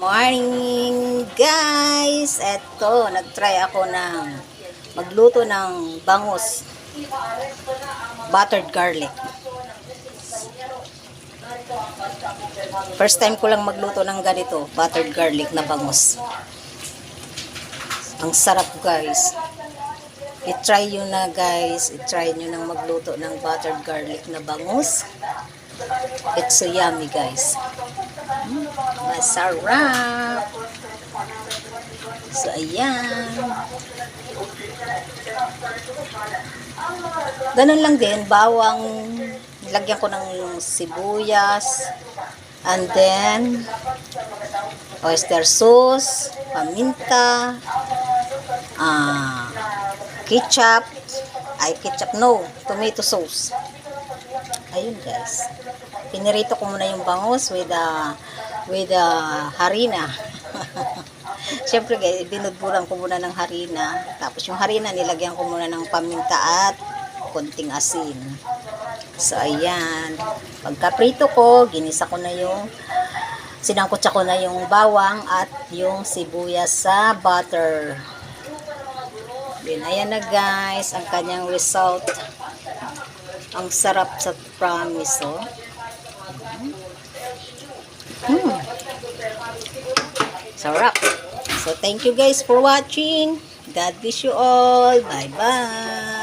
morning, guys! Eto, nagtry ako ng magluto ng bangus. Buttered garlic. First time ko lang magluto ng ganito, buttered garlic na bangus. Ang sarap, guys. I-try nyo na, guys. I-try nyo nang magluto ng buttered garlic na bangus. It's so yummy, guys. Masarap. So, ayan. Ganun lang din. Bawang. Nilagyan ko ng sibuyas. And then, oyster sauce, paminta, ketchup. Tomato sauce. Ayun, guys. Pinirito ko muna yung bangus with harina. Siyempre, guys, binudburan ko muna ng harina. Tapos yung harina, nilagyan ko muna ng paminta at konting asin. So, ayan. Pagkaprito ko, sinangkotsa ko na yung bawang at yung sibuyas sa butter. Then, ayan na, guys, ang kanyang result. Ang sarap sa promise, oh. Sarap. So, thank you guys for watching. God bless you all. Bye-bye.